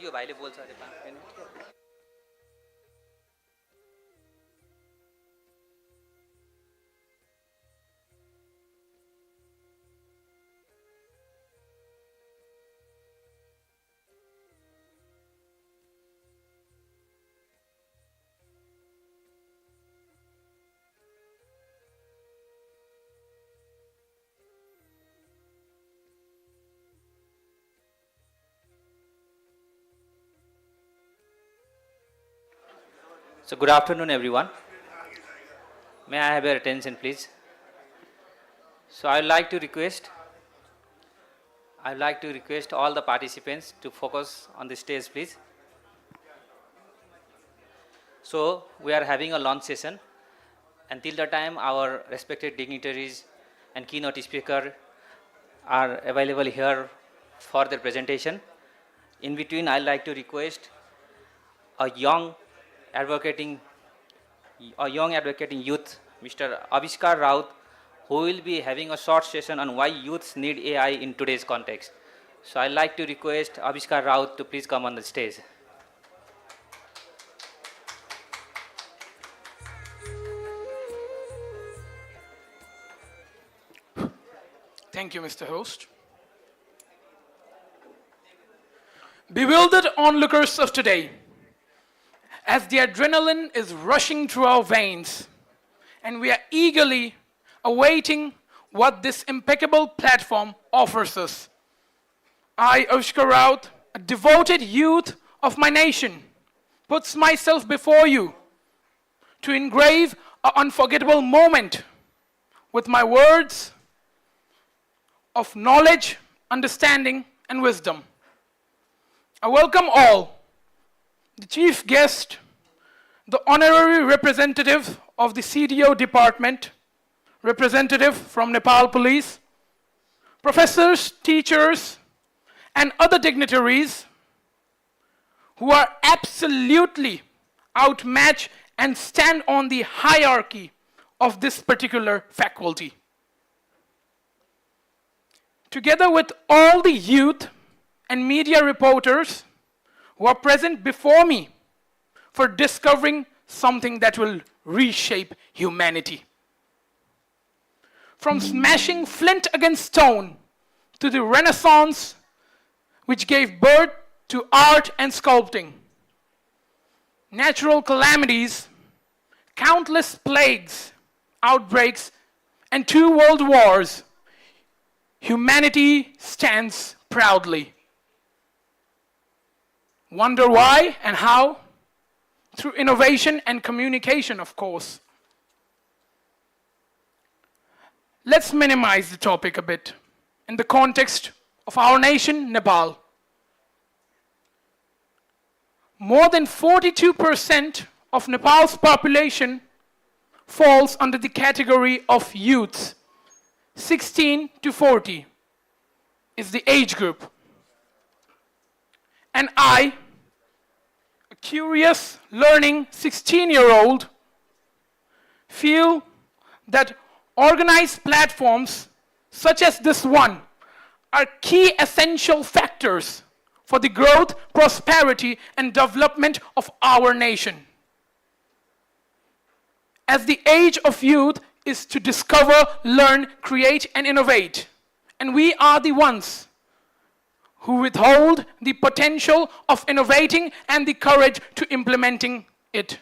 यो भाइले बोल्छ अरे 5 minute. So good afternoon, everyone. May I have your attention, please? So I would like to request all the participants to focus on the stage, please. So we are having a launch session, until the time our respected dignitaries and keynote speaker are available here for their presentation. In between, I would like to request a young advocating youth, Mr. 𝐂𝐨𝐧𝐿, who will be having a short session on why youths need AI in today's context. So I'd like to request 𝐂𝐨𝐧𝐿 to please come on the stage. Thank you, Mr. Host. Bewildered onlookers of today, as the adrenaline is rushing through our veins, and we are eagerly awaiting what this impeccable platform offers us. I, 𝐂𝐨𝐧𝐿, a devoted youth of my nation, puts myself before you to engrave an unforgettable moment with my words of knowledge, understanding, and wisdom. I welcome all, the chief guest, the honorary representative of the CDO department, representative from Nepal Police, professors, teachers, and other dignitaries who are absolutely outmatched and stand on the hierarchy of this particular faculty. Together with all the youth and media reporters who are present before me for discovering something that will reshape humanity. From smashing flint against stone to the Renaissance which gave birth to art and sculpting, natural calamities, countless plagues, outbreaks, and 2 world wars, humanity stands proudly. Wonder why and how? Through innovation and communication, of course. Let's minimize the topic a bit in the context of our nation, Nepal. More than 42% of Nepal's population falls under the category of youths. 16 to 40 is the age group. And I, a curious, learning 16-year-old, feel that organized platforms such as this one are key essential factors for the growth, prosperity, and development of our nation. As the age of youth is to discover, learn, create, and innovate, and we are the ones who withhold the potential of innovating and the courage to implementing it.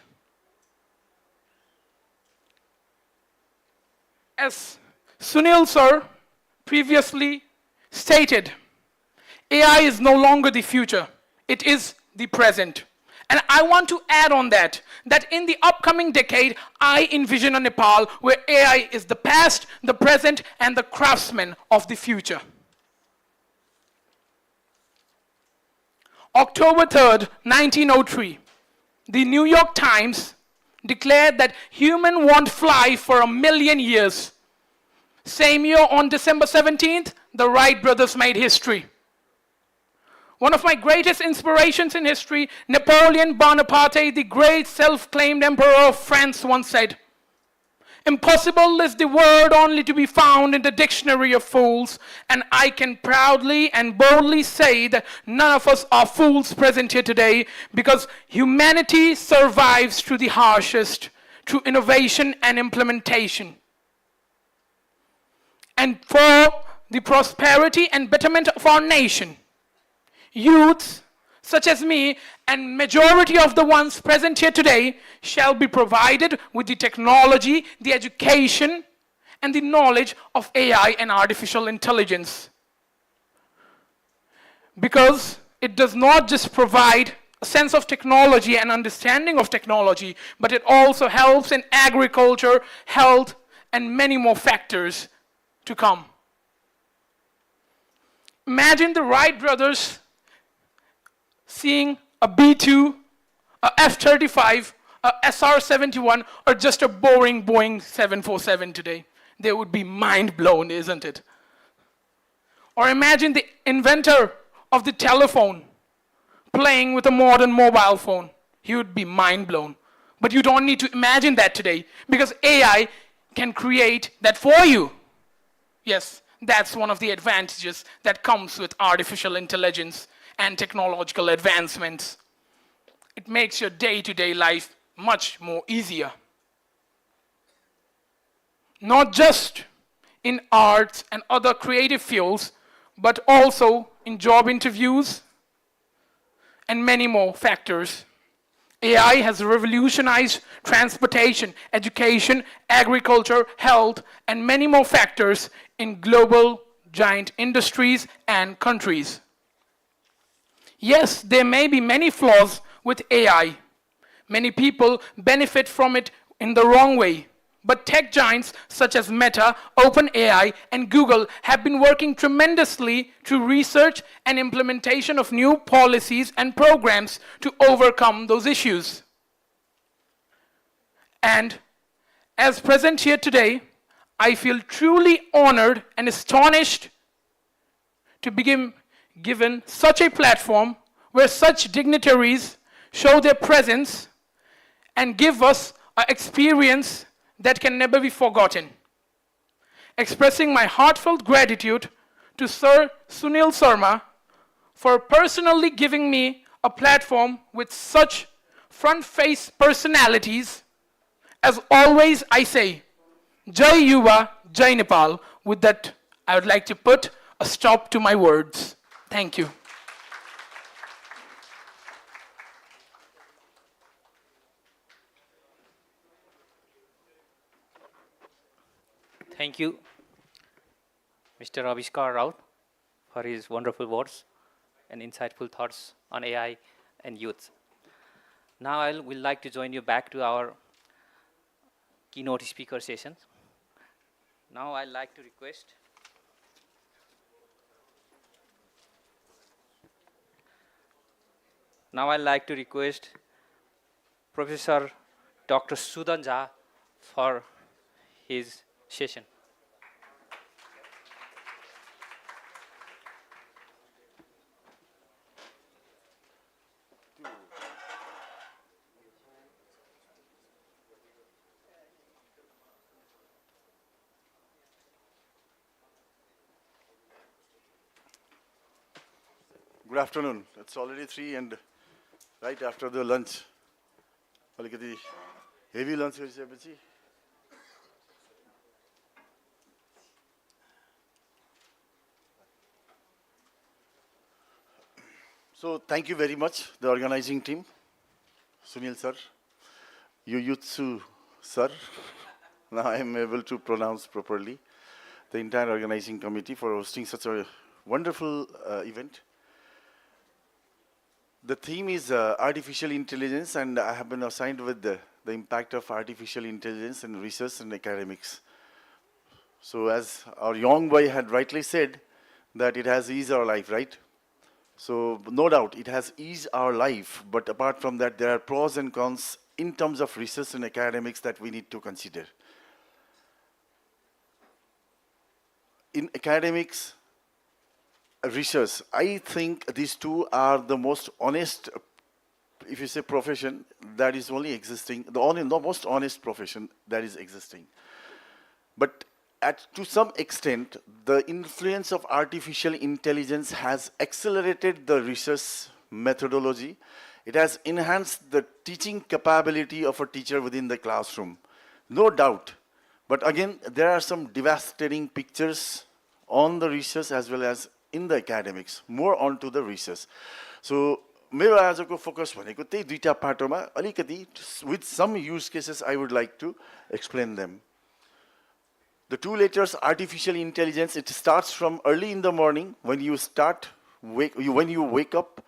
As Sunil sir previously stated, AI is no longer the future, it is the present. And I want to add on that in the upcoming decade, I envision a Nepal where AI is the past, the present, and the craftsman of the future. October 3rd, 1903, the New York Times declared that human won't fly for 1,000,000 years. Same year, on December 17th, the Wright brothers made history. One of my greatest inspirations in history, Napoleon Bonaparte, the great self-claimed emperor of France, once said, Impossible is the word only to be found in the dictionary of fools, and I can proudly and boldly say that none of us are fools present here today, because humanity survives through the harshest, through innovation and implementation. And for the prosperity and betterment of our nation, youths such as me and majority of the ones present here today shall be provided with the technology, the education, and the knowledge of AI and artificial intelligence. Because it does not just provide a sense of technology and understanding of technology, but it also helps in agriculture, health, and many more factors to come. Imagine the Wright brothers seeing a B-2, a F-35, a SR-71, or just a boring Boeing 747 today. They would be mind blown, isn't it? Or imagine the inventor of the telephone playing with a modern mobile phone. He would be mind blown. But you don't need to imagine that today, because AI can create that for you. Yes, that's one of the advantages that comes with artificial intelligence and technological advancements. It makes your day-to-day life much more easier. Not just in arts and other creative fields, but also in job interviews and many more factors. AI has revolutionized transportation, education, agriculture, health, and many more factors in global giant industries and countries. Yes, there may be many flaws with AI. Many people benefit from it in the wrong way. But tech giants such as Meta, OpenAI, and Google have been working tremendously through research and implementation of new policies and programs to overcome those issues. And as present here today, I feel truly honored and astonished to be given such a platform where such dignitaries show their presence and give us an experience that can never be forgotten. Expressing my heartfelt gratitude to Sir Sunil Sharma for personally giving me a platform with such front-face personalities. As always, I say, Jai Yuva, Jai Nepal. With that, I would like to put a stop to my words. Thank you. Thank you, Mr. 𝐂𝐨𝐧𝐿, for his wonderful words and insightful thoughts on AI and youth. Now I will like to join you back to our keynote speaker session. Now I'd like to request Professor Dr. Sudan Jha for his session. Good afternoon. It's already 3 and right after the lunch. Alikati heavy lunch गरिसकेपछि So thank you very much, the organizing team, Sunil sir, Yuyutsu sir. Now I am able to pronounce properly. The entire organizing committee for hosting such a wonderful event. The theme is artificial intelligence, and I have been assigned with the impact of artificial intelligence in research and academics. So as our young boy had rightly said, that it has eased our life, right? So no doubt it has eased our life, but apart from that, there are pros and cons in terms of research and academics that we need to consider. In academics, research, I think these two are the most honest, if you say profession, that is only existing, the most honest profession that is existing. But to some extent, the influence of artificial intelligence has accelerated the research methodology. It has enhanced the teaching capability of a teacher within the classroom. No doubt. But again, there are some devastating pictures on the research as well as in the academics. More onto the research. So, मेरो आजको focus भनेको त्यही दुईटा पाटोमा अलिकति with some use cases I would like to explain them. The two letters artificial intelligence, it starts from early in the morning when you when you wake up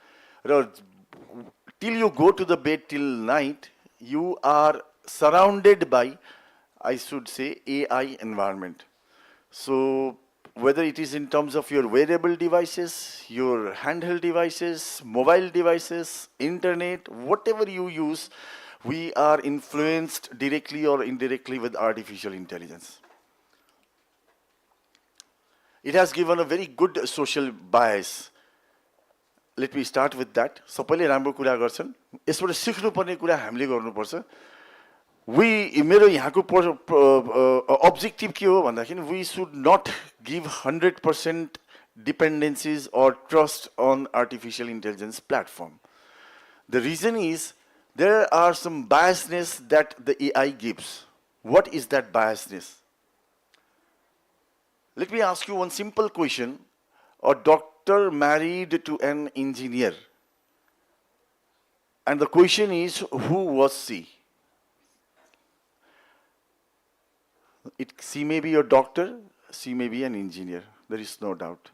till you go to the bed till night, you are surrounded by, I should say, AI environment. So whether it is in terms of your wearable devices, your handheld devices, mobile devices, internet, whatever you use, we are influenced directly or indirectly with artificial intelligence. It has given a very good social bias. Let me start with that. सबैले राम्रो कुरा गर्छन्, यसबाट सिक्नुपर्ने कुरा हामीले गर्नुपर्छ. मेरो यहाँको objective के हो भन्दाखेरि, we should not give 100% dependencies or trust on artificial intelligence platform. The reason is there are some biasness that the AI gives. What is that biasness? Let me ask you one simple question. A doctor married to an engineer. And the question is, who was she? She may be a doctor, she may be an engineer. There is no doubt.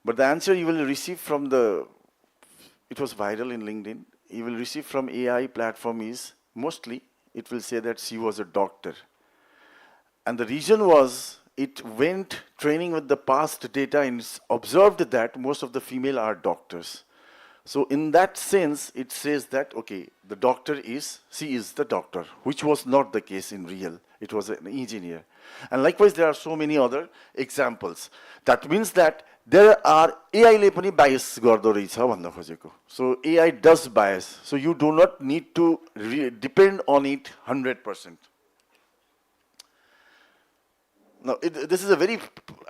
But the answer you will receive from it was viral in LinkedIn, you will receive from AI platform is, mostly, it will say that she was a doctor. And the reason was, it went training with the past data and observed that most of the female are doctors. So in that sense, it says that, okay, the doctor she is the doctor, which was not the case in real. It was an engineer. And likewise, there are so many other examples. That means that there are AI-ले पनि bias गर्दो रहेछ भन्न खोजेको. So AI does bias. So you do not need to depend on it 100%. Now, this is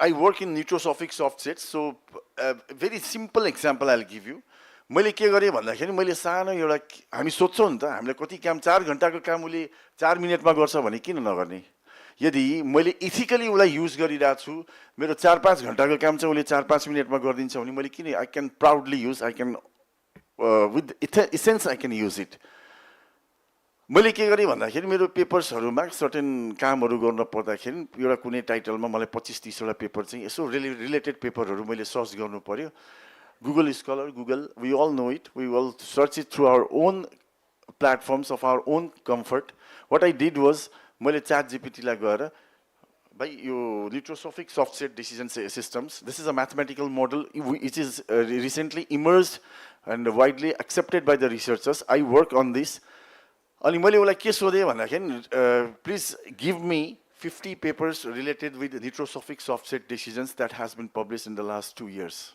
I work in Nutrosophic soft sets, so a very simple example I'll give you. मैले के गरेँ भन्दाखेरि, मैले सानो एउटा, हामी सोच्छौँ नि त, हामीले कति काम 4 घण्टाको काम उसले 4 मिनेटमा गर्छ भने किन नगर्ने? यदि मैले इथिकली उसलाई युज गरिरहेको छु, मेरो 4-5 घण्टाको काम चाहिँ उसले 4-5 मिनेटमा गरिदिन्छ भने मैले किन, I can proudly use, I can with essence I can use it. मैले के गरेँ भन्दाखेरि, मेरो पेपर्सहरुमा सर्टेन कामहरु गर्न पर्दाखेरि एउटा कुनै टाइटलमा मलाई 25-30 वटा पेपर चाहिँ यसो रिलेटेड पेपरहरु मैले सर्च गर्नु पर्यो. Google Scholar, Google, we all know it. We will search it through our own platforms of our own comfort. What I did was, मैले ChatGPT लाई गएर, भाइ यो Nutrosophic soft set decision systems, this is a mathematical model which is recently emerged and widely accepted by the researchers. I work on this. अनि मैले उसलाई के सोधेँ भन्दाखेरि, please give me 50 papers related with Nutrosophic soft set decisions that has been published in the last 2 years.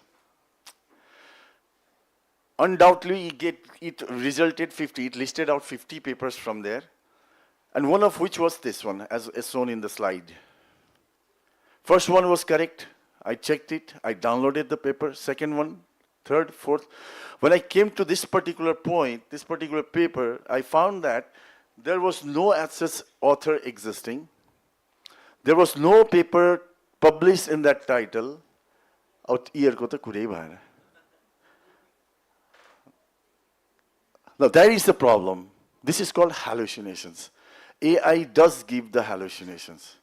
Undoubtedly, it resulted 50. It listed out 50 papers from there, and one of which was this one, as shown in the slide. First one was correct. I checked it. I downloaded the paper. Second one, third, fourth. When I came to this particular point, this particular paper, I found that there was no such author existing. There was no paper published in that title. Out year-ko ta kurai bhaena. Now, that is the problem. This is called hallucinations. AI does give the hallucinations.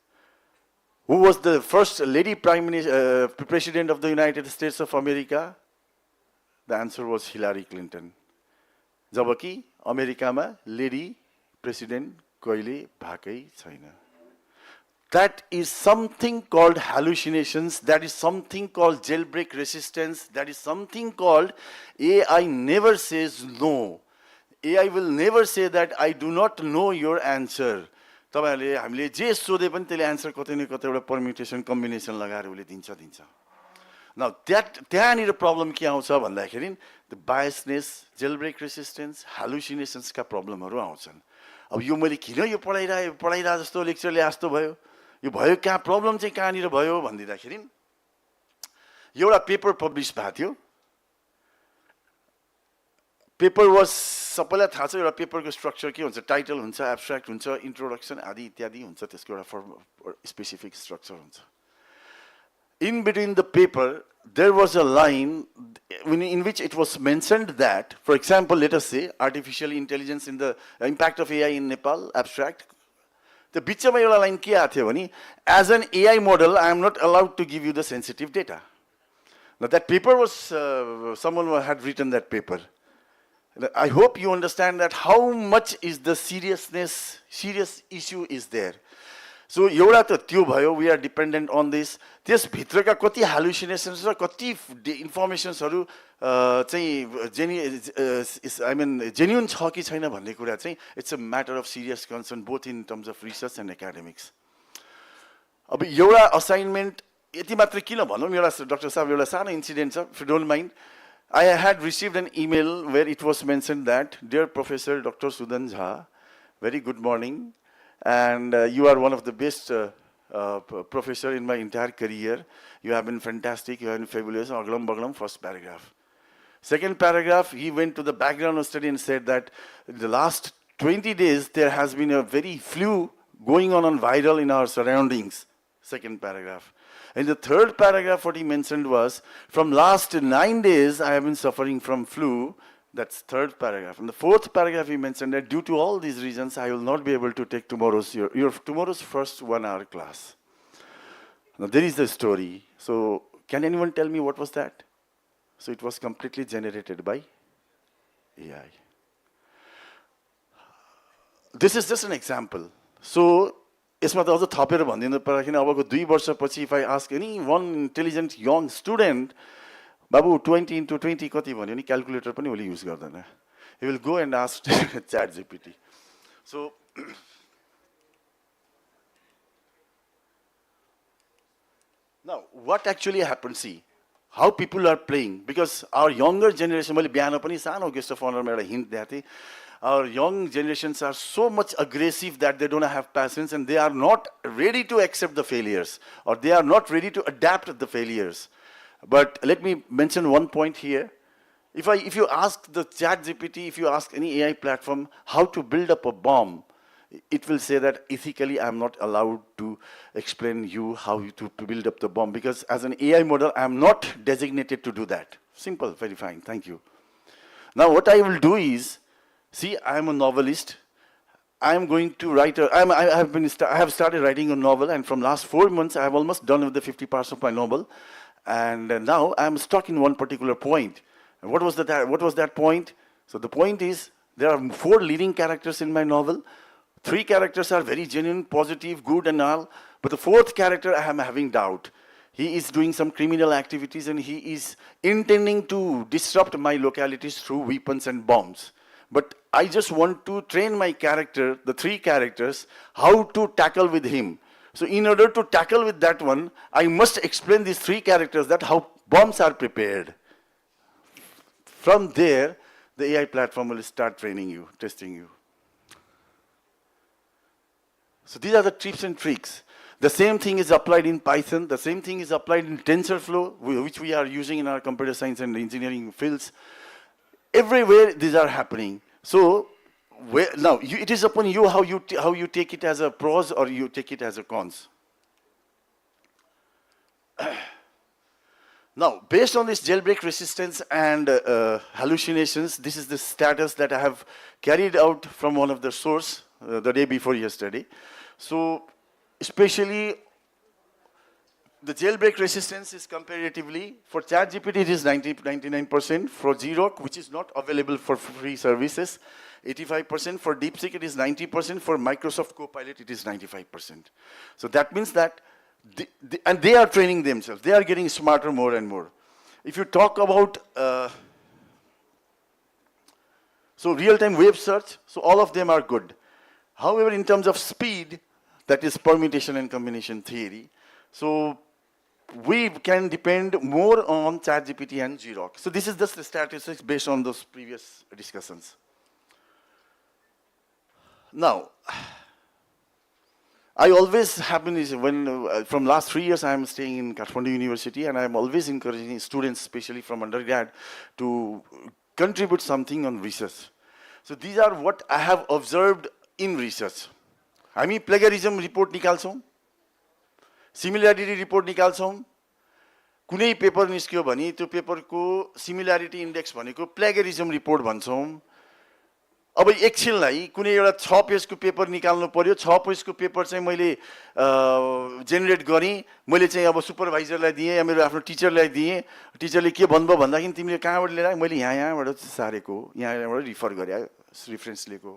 Who was the first lady president of the United States of America? The answer was Hillary Clinton. जबकि अमेरिकामा lady president कहिले भएकै छैन. That is something called hallucinations. That is something called jailbreak resistance. That is something called AI never says no. AI will never say that I do not know your answer. तपाईहरुले हामीले जे सोधे पनि त्यसले answer कतै न कतै एउटा permutation combination लगाएर उले दिन्छ. Now त्यहाँनिर प्रब्लम के आउँछ भन्दाखेरि the biasness, jailbreak resistance, hallucinations का प्रब्लमहरु आउँछन्. अब यो मैले किन यो पढाइरा जस्तो लेक्चरले आस्तो भयो, यो भयो कहाँ प्रब्लम चाहिँ कहाँनिर भयो भन्दिँदाखेरि एउटा पेपर पब्लिस भएको थियो पेपर वाज सबैलाई थाहा छ एउटा पेपरको स्ट्रक्चर के हुन्छ टाइटल हुन्छ एब्स्ट्र्याक्ट हुन्छ इन्ट्रोडक्सन आदि इत्यादि हुन्छ त्यसको एउटा फर्म स्पेसिफिक स्ट्रक्चर हुन्छ in between the paper there was a line in which it was mentioned that, for example, let us say artificial intelligence in the impact of AI in Nepal abstract. The bichama euta line ke aएको थियो भने as an AI model I am not allowed to give you the sensitive data. Now that paper was someone had written that paper. I hope you understand that how much is the serious issue is there. So एउटा त त्यो भयो we are dependent on this. त्यस भित्रका कति hallucinations र कति informationsहरु चाहिँ genuine छ कि छैन भन्ने कुरा चाहिँ it's a matter of serious concern both in terms of research and academics. अब एउटा assignment यति मात्र किन भनौं एउटा डाक्टर साहब एउटा सानो इन्सिडेन्ट छ if you don't mind. I had received an email where it was mentioned that dear Professor Dr. Sudan Jha, very good morning. And you are one of the best professor in my entire career. You have been fantastic, you have been fabulous. Aglam baglam, first paragraph. Second paragraph, he went to the background of study and said that in the last 20 days, there has been a very flu going on viral in our surroundings. Second paragraph. And the third paragraph, what he mentioned was, from last 9 days, I have been suffering from flu. That's third paragraph. And the fourth paragraph he mentioned that due to all these reasons, I will not be able to take tomorrow's first 1 hour class. Now there is the story. So can anyone tell me what was that? So it was completely generated by AI. This is just an example. So यसमा त अझ थपेर भन्दिनु पर्यो किन अबको 2 वर्षपछि if I ask any one intelligent young student बाबु 20 into 20 कति भन्यो नि क्याल्कुलेटर पनि उसले युज गर्दैन. He will go and ask ChatGPT. So now what actually happens, see how people are playing, because our younger generation मैले बिहान पनि सानो गेस्ट अफ अनरमा एउटा हिन्ट दिएको थिएँ. Our young generations are so much aggressive that they don't have patience and they are not ready to accept the failures or they are not ready to adapt the failures. But let me mention one point here. If you ask the ChatGPT, if you ask any AI platform how to build up a bomb, it will say that ethically I am not allowed to explain you how to build up the bomb because as an AI model I am not designated to do that. Simple, very fine, thank you. Now what I will do is, see, I am a novelist. I am going to write I have started writing a novel and from last 4 months I have almost done with the 50 parts of my novel. And now I am stuck in one particular point. And what was that point? So the point is, there are 4 leading characters in my novel. 3 characters are very genuine, positive, good and all. But the 4th character, I am having doubt. He is doing some criminal activities and he is intending to disrupt my localities through weapons and bombs. But I just want to train my character, the 3 characters, how to tackle with him. So in order to tackle with that one, I must explain these 3 characters that how bombs are prepared. From there, the AI platform will start training you, testing you. So these are the tips and tricks. The same thing is applied in Python. The same thing is applied in TensorFlow, which we are using in our computer science and engineering fields. Everywhere these are happening. So now it is upon you how you take it as a pros or you take it as a cons. Now, based on this jailbreak resistance and hallucinations, this is the status that I have carried out from one of the source the day before yesterday. So, especially the jailbreak resistance is comparatively, for ChatGPT it is 99%, for 𝐂𝐳𝐸, which is not available for free services, 85%, for DeepSeek it is 90%, for Microsoft Copilot it is 95%. So that means that, and they are training themselves, they are getting smarter more and more. If you talk about, so real-time web search, so all of them are good. However, in terms of speed, that is permutation and combination theory, so we can depend more on ChatGPT and 𝐂𝐳𝐸. So this is just the statistics based on those previous discussions. Now, I always happen is when, from last 3 years I am staying in Kathmandu University, and I am always encouraging students, especially from undergrad, to contribute something on research. So these are what I have observed in research. हामी plagiarism report निकाल्छौं, similarity report निकाल्छौं, कुनै paper निस्क्यो भने त्यो पेपरको similarity index भनेको प्लेगरिजम report भन्छौं। अब एकछिनलाई कुनै एउटा 6 पेजको paper निकाल्नु पर्यो, 6 पेजको पेपर चाहिँ मैले जेनेरेट गरेँ, मैले चाहिँ अब सुपरभाइजरलाई दिएँ या मेरो आफ्नो टिचरलाई दिएँ, टिचरले के भन्नुभयो भन्दाखेरि तिमीले कहाँबाट लिएर आए, मैले यहाँबाट सारेको, यहाँबाट रिफर गरे, रेफरेन्स लिएको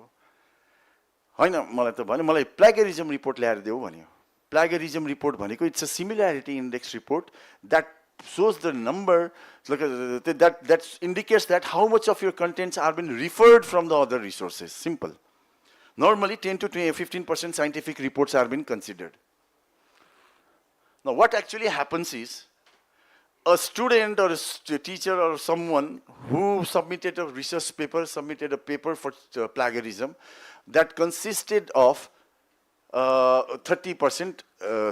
हैन। मलाई त भन्यो मलाई प्लेगरिजम रिपोर्ट ल्याएर देऊ भन्यो। प्लेगरिजम रिपोर्ट भनेको it's a similarity index report that shows the number that indicates that how much of your contents are being referred from the other resources. Simple. Normally 10 to 15% scientific reports are being considered. Now what actually happens is a student or a teacher or someone who submitted a research paper, submitted a paper for plagiarism that consisted of 30%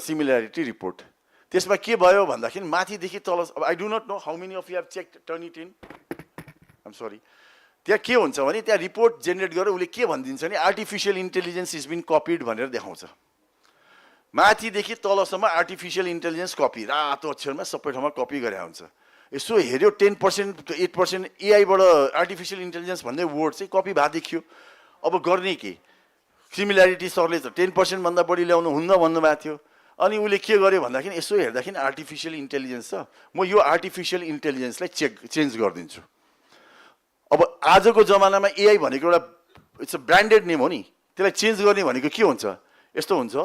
similarity report. त्यसमा के भयो भन्दाखेरि माथिदेखि तल, I do not know how many of you have checked, turn it in, I'm sorry. त्यहाँ के हुन्छ भने त्यहाँ रिपोर्ट जेनेरेट गरेर उसले के भनिदिन्छ भने artificial intelligence is been copied भनेर देखाउँछ। माथिदेखि तलसम्म आर्टिफिशियल इन्टेलिजेन्स कपी, रातो अक्षरमा सबै ठाउँमा कपी गरे हुन्छ। यसो हेऱ्यो 10% 8% एआईबाट आर्टिफिशियल इन्टेलिजेन्स भन्ने वर्ड चाहिँ कपी भए देखियो। अब गर्ने के, सिमिल्यारिटी सरले त 10% भन्दा बढी ल्याउनु हुन्न भन्नुभएको थियो। अनि उसले के गर्यो भन्दाखेरि यसो हेर्दाखेरि आर्टिफिशियल इन्टेलिजेन्स छ, म यो आर्टिफिशियल इन्टेलिजेन्सलाई चेन्ज गरिदिन्छु। अब आजको जमानामा एआई भनेको एउटा इट्स अ ब्रान्डेड नेम हो नि, त्यसलाई चेन्ज गर्ने भनेको के हुन्छ, यस्तो हुन्छ।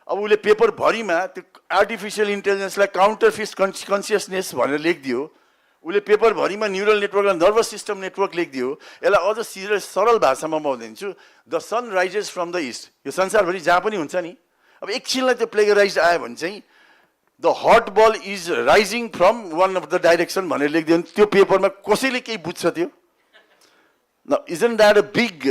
अब उसले पेपर भरिमा त्यो आर्टिफिशियल इन्टेलिजेन्सलाई काउन्टरफिट कन्सियसनेस भनेर लेखिदियो, उसले पेपर भरिमा न्युरल नेटवर्क र नर्भस सिस्टम नेटवर्क लेखिदियो। यसलाई अझ सरल भाषामा म दिन्छु, the sun rises from the east. यो संसारभरि जहाँ पनि हुन्छ नि, अब एकछिनलाई त्यो प्लेगराइज आयो भने चाहिँ the hot ball is rising from one of the direction भनेर लेखिदियो भने त्यो पेपरमा कसैले केही बुझ्छ त्यो? न, isn't that a big,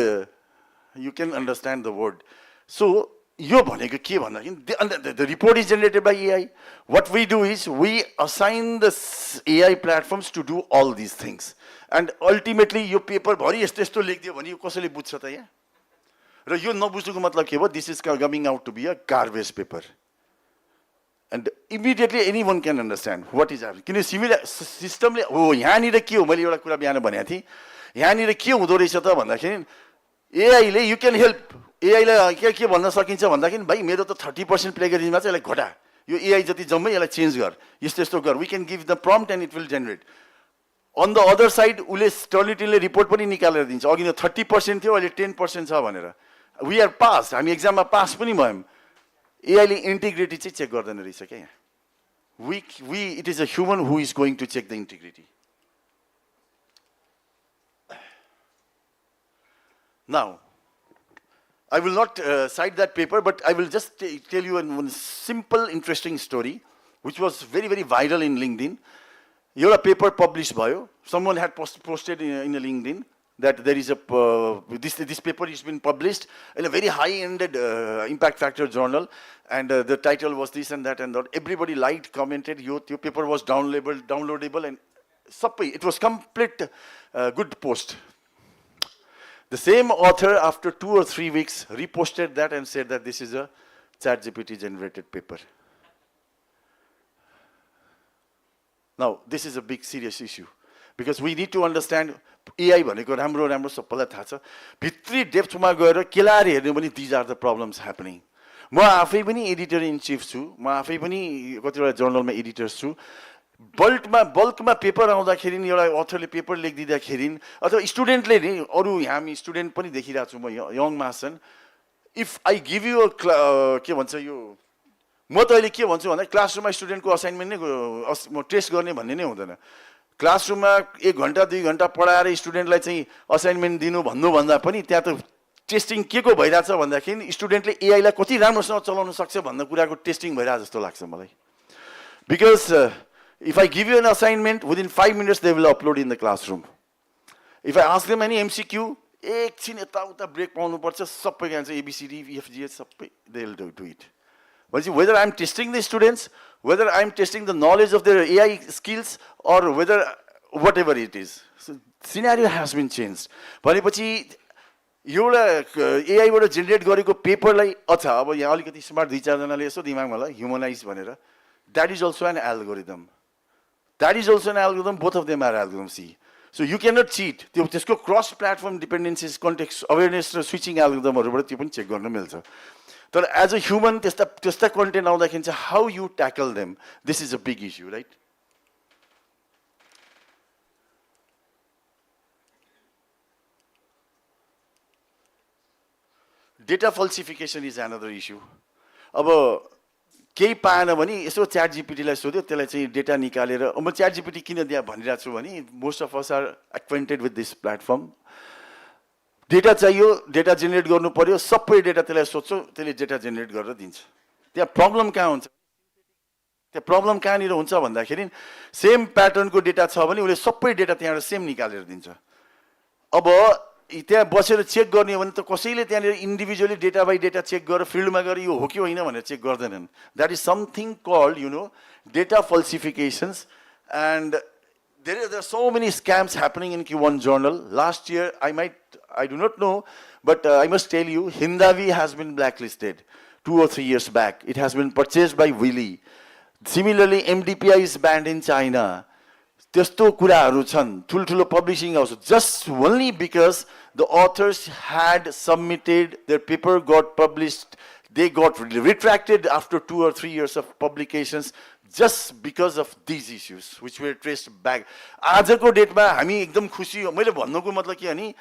you can understand the word. So यो भनेको के भन्दाखेरि the report is generated by AI. What we do is we assign the AI platforms to do all these things, and ultimately yo paper भरि यस्तो यस्तो लेखिदियो भने यो कसैले बुझ्छ त यहाँ? र यो नबुझ्नुको मतलब के हो? This is coming out to be a garbage paper, and immediately anyone can understand what is happening. किन सिमिलर सिस्टमले हो यहाँनिर के हो, मैले एउटा कुरा बिहान भनेको थिएँ, यहाँनिर के हुँदो रहेछ त भन्दाखेरि एआईले यु क्यान हेल्प, एआईलाई के भन्न सकिन्छ भन्दाखेरि भाइ मेरो त 30% प्लेगरिजममा चाहिँ यसलाई घटा, यो एआई जति जम्मै यसलाई चेन्ज गर, यस्तो यस्तो गर, we can give the prompt and it will generate. On the other side उसले टर्निटिनले रिपोर्ट पनि निकालेर दिन्छ, अघि न 30% थियो अहिले 10% छ भनेर। वी आर पास, हामी एक्जाममा पास पनि भयौँ। एआईले इन्टिग्रिटी चाहिँ चेक गर्दैन रहेछ क्या यहाँ। It is a human who is going to check the integrity. Now, I will not cite that paper, but I will just tell you one simple, interesting story, which was very, very viral in LinkedIn. Here a paper published bio. Someone had posted in a LinkedIn that there is a this paper has been published in a very high-ended impact factor journal, and the title was this and that and that. Everybody liked, commented. Your paper was downloadable, and it was complete good post. The same author, after 2 or 3 weeks, reposted that and said that this is a ChatGPT generated paper. Now, this is a big serious issue, because we need to understand AI भनेको राम्रो सबैलाई थाहा छ, भित्री डेप्थमा गएर केलाएर हेर्नु पनि these are the problems happening. म आफै पनि एडिटर इन चिफ छु, म आफै पनि कतिवटा जर्नलमा एडिटर छु। बल्कमा पेपर आउँदाखेरि नि एउटा अथरले पेपर लेखिदिँदाखेरि अथवा स्टुडेन्टले नि, अरू हामी स्टुडेन्ट पनि देखिरहेको छु, म यङ मासन, इफ आई गिभ यु के भन्छ यो, म त अहिले के भन्छु भन्दा क्लासरुममा स्टुडेन्टको असाइनमेन्ट नै म टेस्ट गर्ने भन्ने नै हुँदैन। क्लासरुममा 1 घन्टा 2 घन्टा पढाएर स्टुडेन्टलाई चाहिँ असाइनमेन्ट दिनु भन्नुभन्दा पनि त्यहाँ त टेस्टिङ के को भइरहेछ भन्दाखेरि स्टुडेन्टले एआईलाई कति राम्रोसँग चलाउन सक्छ भन्ने कुराको टेस्टिङ भइरहेको जस्तो लाग्छ मलाई। Because if I give you an assignment, within 5 minutes they will upload in the classroom. If I ask them any MCQ, एकछिन यताउता ब्रेक पाउनुपर्छ, सबै के भन्छ ABCD EFGH सबै they will do it. भनेपछि whether I am testing the students, whether I am testing the knowledge of their AI skills, or whether whatever it is. So scenario has been changed. भनेपछि एउटा एआईबाट generate गरेको पेपरलाई अच्छा अब यहाँ अलिकति smart दुई चारजनाले यसो दिमागमा ल ह्युमनाइज भनेर, that is also an algorithm. That is also an algorithm. Both of them are algorithm. See so you can not cheat. त्यो त्यसको cross platform dependencies context awareness र स्विचिङ एल्गोरिदमहरूबाट त्यो पनि चेक गर्न मिल्छ. तर एज अ ह्युमन त्यस्ता कन्टेन्ट आउँदाखेरि चाहिँ how you tackle them, this is a big issue, right? Data falsification is another issue. अब केही पाएन भने यसो च्याट जिपिटीलाई सोध्यो, त्यसलाई चाहिँ डेटा निकालेर, म च्याट जिपिटी किन दिया भनिरहेको छु भने most of us are acquainted with this platform. Data चाहियो, डेटा जेनेरेट गर्नु पर्यो, सबै डेटा त्यसलाई सोध्छौ, त्यसले डेटा जेनेरेट गरेर दिन्छ. त्यहाँ प्रब्लम कहाँ हुन्छ? त्यहाँ प्रब्लम कहाँनिर हुन्छ भन्दाखेरि सेम प्याटर्नको डेटा छ भने उसले सबै डेटा त्यहाँबाट सेम निकालेर दिन्छ. अब त्यहाँ बसेर चेक गर्ने हो भने त कसैले त्यहाँनिर individually data by data check गरेर फिल्डमा गएर यो हो कि होइन भनेर चेक गर्दैनन्. That is something called data falsifications. And there are so many scams happening in Q1 journal. Last year, I do not know, but I must tell you, Hindavi has been blacklisted 2 or 3 years back. It has been purchased by Willy. Similarly, MDPI is banned in China. त्यस्तो कुराहरू छन्. ठुल्ठुलो publishing house just only because the authors had submitted their paper, got published, they got retracted after 2 or 3 years of publications just because of these issues which were traced back. आजको डेटमा हामी एकदम खुसी हो. मैले भन्नुको मतलब के भने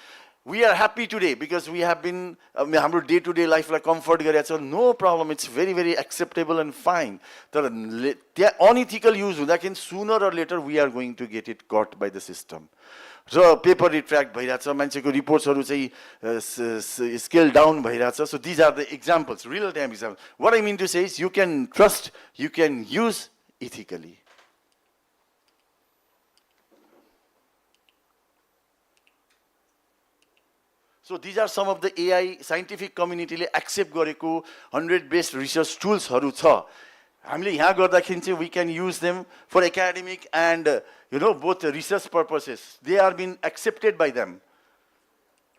we are happy today because we have been हाम्रो डे टु डे लाइफलाई कम्फर्ट गरेको छ. No problem, it's very very acceptable and fine. तर त्यहाँ अनइथिकल युज हुँदाखेरि sooner or later we are going to get it cut by the system. र paper retract भइरहेछ, मान्छेको रिपोर्ट्सहरू चाहिँ स्केल डाउन भइरहेछ. So these are the examples, real time example. What I mean to say is you can trust, you can use ethically. So these are some of the AI scientific community ले accept गरेको 100 based research tools हरू छ. हामीले यहाँ गर्दाखेरि चाहिँ we can use them for academic and both research purposes. They are being accepted by them.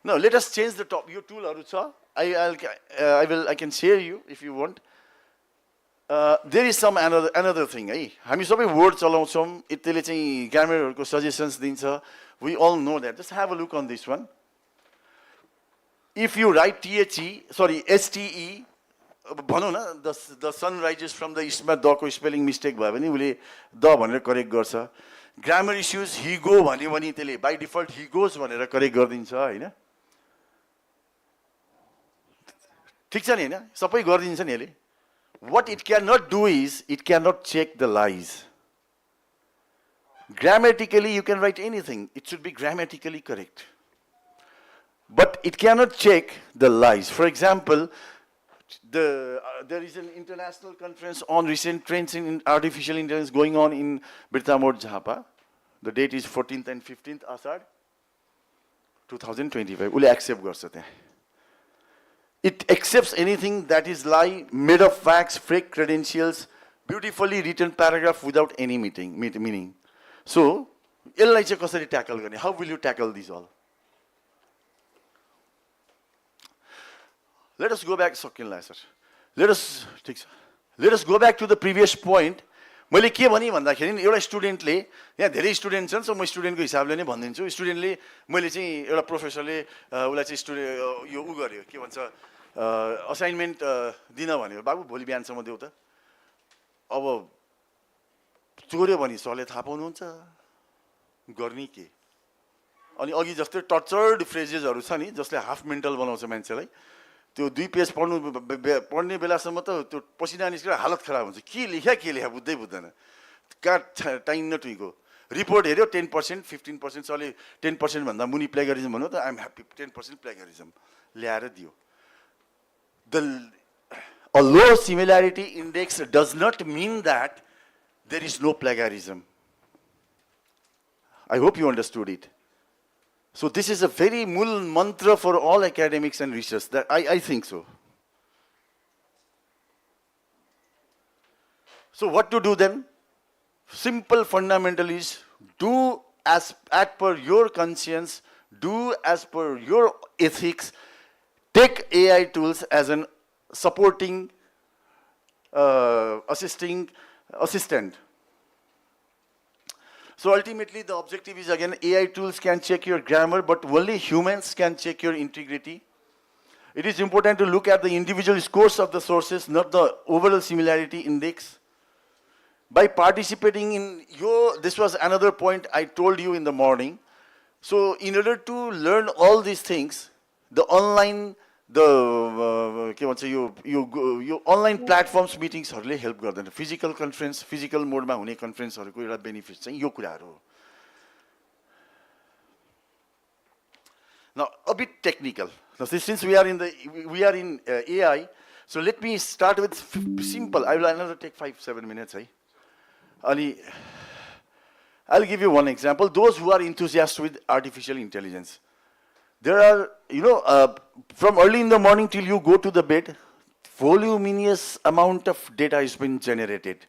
Now let us change the top. Yo tool हरू छ. I can share you if you want. There is some another thing है. हामी सबै word चलाउँछौँ, त्यसले चाहिँ ग्रामरहरूको suggestions दिन्छ. We all know that. Just have a look on this one. If you write STE, भनौँ न, the sun rises from the east मा दको स्पेलिङ मिस्टेक भयो भने उसले द भनेर करेक्ट गर्छ. ग्रामर इस्युज he go भन्यो भने त्यसले बाई डिफल्ट he goes भनेर करेक्ट गरिदिन्छ हैन. ठिक छ नि हैन, सबै गरिदिन्छ नि यसले. What it cannot do is, it cannot check the lies. Grammatically, you can write anything. It should be grammatically correct. But it cannot check the lies. For example, there is an international conference on recent trends in artificial intelligence going on in Birtamod Jhapa. The date is 14th and 15th Asad, 2025. Ule accept garcha त्यहाँ. It accepts anything that is lie, made of facts, fake credentials, beautifully written paragraph without any meaning. So, यसलाई चाहिँ कसरी tackle गर्ने? How will you tackle these all? Let us go back, सकिनला sir. Let us go back to the previous point. मैले के भने भन्दाखेरि एउटा स्टुडेन्टले, यहाँ धेरै स्टुडेन्ट छन्, सो म स्टुडेन्टको हिसाबले नै भनिदिन्छु. स्टुडेन्टले, मैले चाहिँ एउटा प्रोफेसरले उसलाई चाहिँ यो गर्यो, के भन्छ, असाइनमेन्ट दिन भन्यो. बाबु भोलि बिहानसम्म देऊ त. अब चोर्यो भने सरले थाहा पाउनुहुन्छ, गर्ने के? अनि अघि जस्तै टर्चर्ड फ्रेजेसहरू छ नि, जसले हाफ मेन्टल बनाउँछ मान्छेलाई. त्यो 2 पेज पढ्ने बेलासम्म त त्यो पसिना निस्केर हालत खराब हुन्छ. के लेख्या बुझ्दै बुझ्दैन. कहाँ टाइम न टुइको. रिपोर्ट हेऱ्यो 10%, 15%, सरले 10% भन्दा मुनि प्लेगरिजम भन्नु त आइएम ह्याप्पी, 10% प्लेगरिजम ल्याएर दियो. A low similarity index does not mean that there is no plagiarism. I hope you understood it. So this is a very mul mantra for all academics and research. That I think so. So what to do then? Simple fundamental is do as per your conscience, do as per your ethics. Take AI tools as an supporting, assistant. So ultimately the objective is, again, AI tools can check your grammar, but only humans can check your integrity. It is important to look at the individual scores of the sources, not the overall similarity index. By participating in this was another point I told you in the morning. So in order to learn all these things, the online, यो online platforms मिटिङ्सहरूले help गर्दैन. Physical conference, physical मोडमा हुने कन्फरेन्सहरूको एउटा benefit चाहिँ यो कुराहरू हो. Now a bit technical. Now since we are in AI, so let me start with simple. I will another take 5-7 minutes. I'll give you one example. Those who are enthusiasts with artificial intelligence. There are, from early in the morning till you go to the bed, voluminous amount of data has been generated.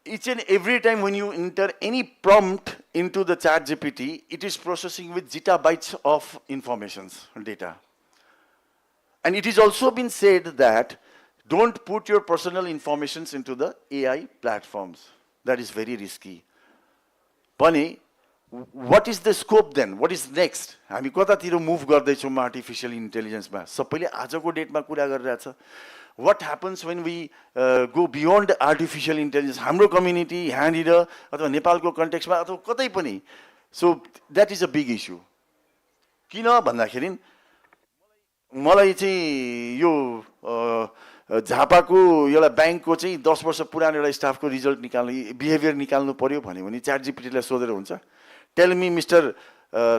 Each and every time when you enter any prompt into the ChatGPT, it is processing with zettabytes of informations, data. And it has also been said that don't put your personal informations into the AI platforms. That is very risky. Bunny, what is the scope then? What is next? हामी कतातिर move गर्दैछौँ artificial इन्टेलिजेन्समा? सबैले आजको डेटमा कुरा गरिरहेछ. What happens when we go beyond artificial intelligence? हाम्रो community यहाँनिर अथवा नेपालको कन्टेक्स्टमा अथवा कतै पनि. So that is a big issue. किन भन्दाखेरि मलाई चाहिँ यो झापाको एउटा ब्याङ्कको चाहिँ 10 वर्ष पुरानो एउटा स्टाफको रिजल्ट निकाल्नु, बिहेभियर निकाल्नु पर्यो भने च्याट जिपिटीलाई सोधेर हुन्छ. Tell me, Mr.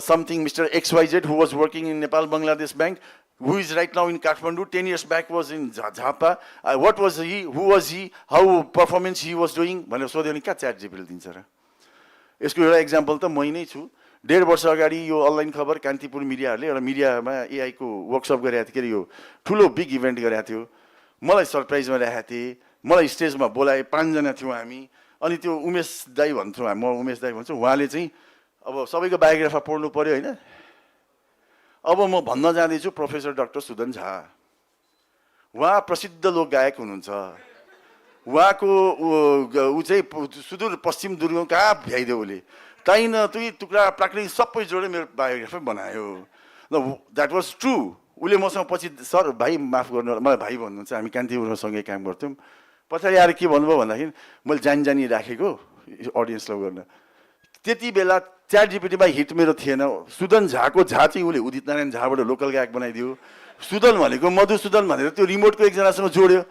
Something, Mr. XYZ, who was working in Nepal Bangladesh Bank, who is right now in Kathmandu, 10 years back was in Jhapa. What was he? Who was he? How performance he was doing? भनेर सोध्यो भने कहाँ chat जिपिटीले दिन्छ र? यसको एउटा example त मै नै छु. 1.5 वर्ष अगाडि यो अनलाइन खबर कान्तिपुर मिडियाहरूले एउटा मिडियामा एआई को वर्कसप गरेको थियो. के अरे यो ठुलो बिग इभेन्ट गरेको थियो. मलाई सरप्राइजमा राखेको थिए. मलाई स्टेजमा बोलाए. 5 जना थियौँ हामी. अनि त्यो उमेश दाई भन्छौँ, म उमेश दाई भन्छु. उहाँले चाहिँ अब सबैको बायोग्राफी पढ्नु पर्यो हैन. अब म भन्न जाँदैछु प्रोफेसर डाक्टर सुदन झा. उहाँ प्रसिद्ध लोक गायक हुनुहुन्छ. उहाँको उ चाहिँ सुदूर पश्चिम दुर्गम कहाँ भ्याइदियो उसले. ताइन तुई टुक्रा प्राकृतिक सबै जोडे मेरो बायोग्राफी बनायो. That was true. उसले मसँग पछि सर भाइ माफ गर्नु, मलाई भाइ भन्नुहुन्छ. हामी कान्तिपुरमा सँगै काम गर्थ्यौँ. पछाडि आएर के भन्नुभयो भन्दाखेरि मैले जानी राखेको अडियन्सलाई गर्न. त्यति बेला च्याट जिपिटीमा हिट मेरो थिएन. सुदन झाको झा चाहिँ उसले उदित नारायण झाबाट लोकल गायक बनाइदियो. सुदन भनेको मधुसुदन भनेर त्यो रिमोटको एकजनासँग जोड्यो.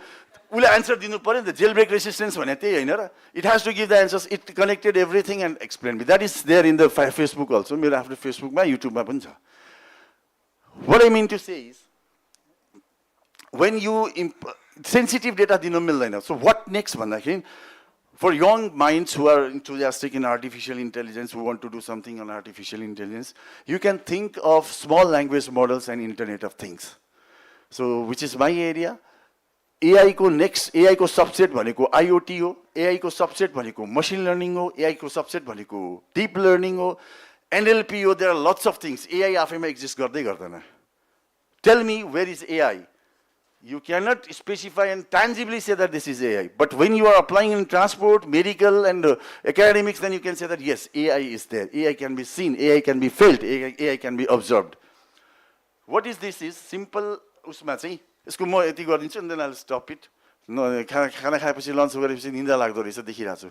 उसले आन्सर दिनु पर्यो नि त. जेल ब्रेक रेसिस्टेन्स भने त्यही होइन र. It has to give the answers. It connected everything and explain me. That is there in the Facebook also. मेरो आफ्नो फेसबुकमा युट्युबमा पनि छ. What I mean to say is, when you sensitive data दिनु मिल्दैन. So what next भन्दाखेरि, for young minds who are enthusiastic in artificial intelligence, who want to do something on artificial intelligence, you can think of small language models and Internet of Things. So which is my area. AI को next, AI को subset भनेको IoT हो. AI को subset भनेको machine learning हो. AI को subset भनेको deep learning हो. NLP हो. There are lots of things. AI आफैमा exist गर्दै गर्दैन. Tell me, where is AI? You cannot specify and tangibly say that this is AI. But when you are applying in transport, medical, and academics, then you can say that yes, AI is there. AI can be seen. AI can be felt. AI can be observed. What is this? Is simple. उसमा चाहिँ यसको म यति गरिदिन्छु and then I'll stop it. खाना खाएपछि lunch गरेपछि निन्दा लाग्दो रहेछ देखिरहेको छु.